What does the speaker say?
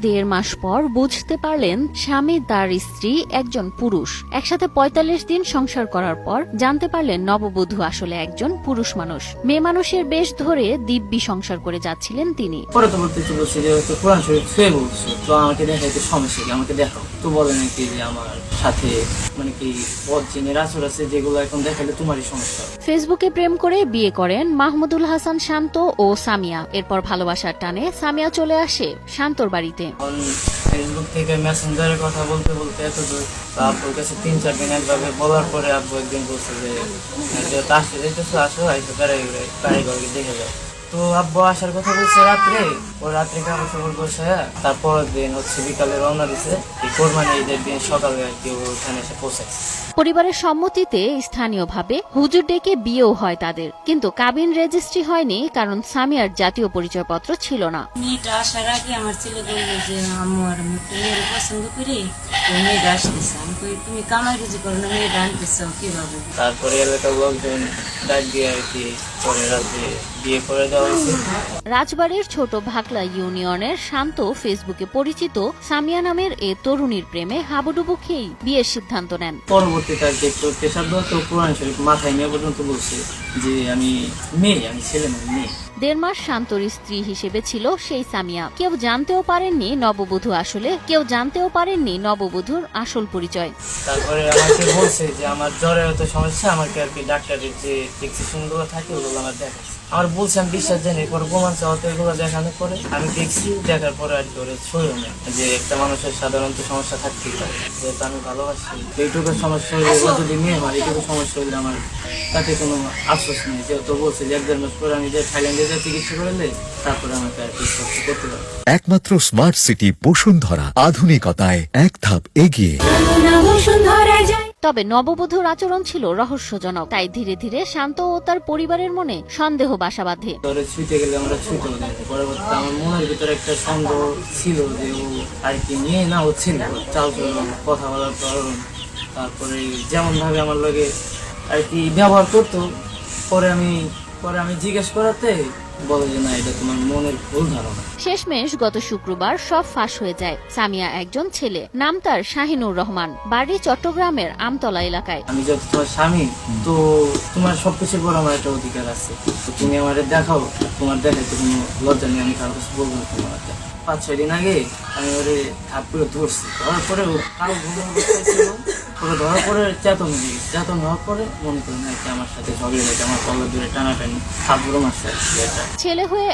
দেড় মাস পর বুঝতে পারলেন স্বামী তার স্ত্রী একজন পুরুষ। একসাথে ৪৫ দিন সংসার করার পর জানতে পারলেন নববধূ আসলে একজন পুরুষ মানুষ। মেয়ে মানুষের বেশ ধরে দিব্যি সংসার করে যাচ্ছিলেন তিনি। পরে তো বলতে বলছি যে কোরআন শরীফ ছুঁয়ে বলছো, তো আমাকে দেখাইতে সমস্যা কি, আমাকে দেখাও। তো বলে নাকি যে আমার সাথে মানে কি বদজিনের আচর আছে, যেগুলো এখন দেখালে তোমারই সমস্যা। ফেসবুকে প্রেম করে বিয়ে করেন মাহমুদুল হাসান শান্ত ও সামিয়া। এরপর ভালোবাসার টানে সামিয়া চলে আসে শান্তর বাড়িতে। ফেসবুক থেকে মেসেঞ্জারে কথা বলতে বলতে এত দূর, আব্বুর কাছে ৩-৪ দিন একভাবে বলার পরে আব্বু একদিন বলছে যে আসতে যেতেছো, আসো আইসো কারিগরকে দেখে যাও। তো আব্বু আসার কথা বলছে রাত্রে, ও রাত্রে কাপড় চাপড় বসে তারপর দিন হচ্ছে বিকালে রওনা দিছে। এই কোরবানি ঈদের দিন সকালে আর কি ওখানে এসে পৌঁছাইছে। পরিবারের সম্মতিতে স্থানীয়ভাবে হুজুর ডেকে বিয়েও হয় তাদের, কিন্তু কাবিন রেজিস্ট্রি হয়নি কারণ সামিয়ার জাতীয় পরিচয়পত্র ছিল না। মেয়েটা আসার আগে আমার ছেলে বললো যে আম্মু আর মেয়ের পছন্দ করি, মেয়েটা আসতেছে। আমি কই তুমি কামাই রুজি করো না, মেয়েটা আনতেছ কিভাবে? তারপরে এলাকার লোকজন ডাক দিয়ে আর কি পরে রাত্রে বিয়ে করে দেওয়া হয়েছে। রাজবাড়ির ছোট ভাকলা ইউনিয়নের শান্ত ফেসবুকে পরিচিত সামিয়া নামের এ তরুণীর প্রেমে হাবুডুবু খেয়েই বিয়ের সিদ্ধান্ত নেন। পরবর্তীতে আর কি একটু পেশার তো কোরআন শরীফ মাথায় নিয়ে পর্যন্ত বলছে যে আমি ছেলে নই, মেয়ে। দেড় মাস শান্তর স্ত্রী হিসেবে ছিল সেই সামিয়া। কেউ জানতেও পারেননি নববধূর আসল পরিচয়। তারপরে আমাকে বলছে যে আমার জ্বরের তো সমস্যা, আমাকে আর কি ডাক্তারের যে প্রেসক্রিপশন গুলো থাকে ওগুলো আমার দেখাচ্ছে। আমার বলছে আমি বিশ্বাস জানি, পরে প্রমাণ চাওয়াতে এগুলো দেখানোর পরে আমি দেখছি, দেখার পরে আর কি ওরা ছড়িয়ে নেয় যে একটা মানুষের সাধারণত সমস্যা থাকতেই পারে, যেহেতু আমি ভালোবাসি। এইটুকু সমস্যা হলে যদি নিয়ে আমার এইটুকু সমস্যা হলে আমার তাতে কোনো আফসোস নেই, যেহেতু বলছে যে ১-১.৫ মাস পরে আমি যে থাইল্যান্ডে যে চিকিৎসা করলে তারপরে আমাকে আর কি করতে পারবো। একমাত্র স্মার্ট সিটি বসুন্ধরা, আধুনিকতায় এক ধাপ এগিয়ে। তবে নববধূর আচরণ ছিল রহস্যজনক, তাই ধীরে ধীরে শান্ত ও তার পরিবারের মনে সন্দেহ বাসা বাঁধে। ছুঁতে গেলে আমরা ছুঁতে পারি। পরবর্তীতে আমার মনের ভিতরে একটা সন্দেহ ছিল যে ও আর কি নিয়ে না হচ্ছিল চাল চলন, কথা বলার ধরন, তারপরে যেমন ভাবে আমার লগে আর কি ব্যবহার করতো। পরে আমি জিজ্ঞেস করাতে বলে যে না, এটা তোমার মনের ভুল ধারণা। শেষমেশ গত শুক্রবার সব ফাঁস হয়ে যায়। সামিয়া একজন ছেলে, নাম তার শাহিনুর রহমান, বাড়ি চট্টগ্রামের আমতলা এলাকায়। আমি যত তোমার স্বামী, তো তোমার সবকিছুর পর আমার একটা অধিকার আছে, তো তুমি আমার দেখাও। তোমার দেখাইতে কোনো লজ্জা নেই, আমি কারো কাছে বলবো না। তোমার ৫-৬ দিন আগে আমি ওরে হাত করে ধরছি, ধরার পরে ও কারো ঘুম ছিল, ওরা ধরার পরে চেতন হওয়ার পরে মনে করি না আমার সাথে ঝগড়ে গেছে, আমার কলার দূরে টানাটানি হাত ধরে মারছে। ছেলে হয়ে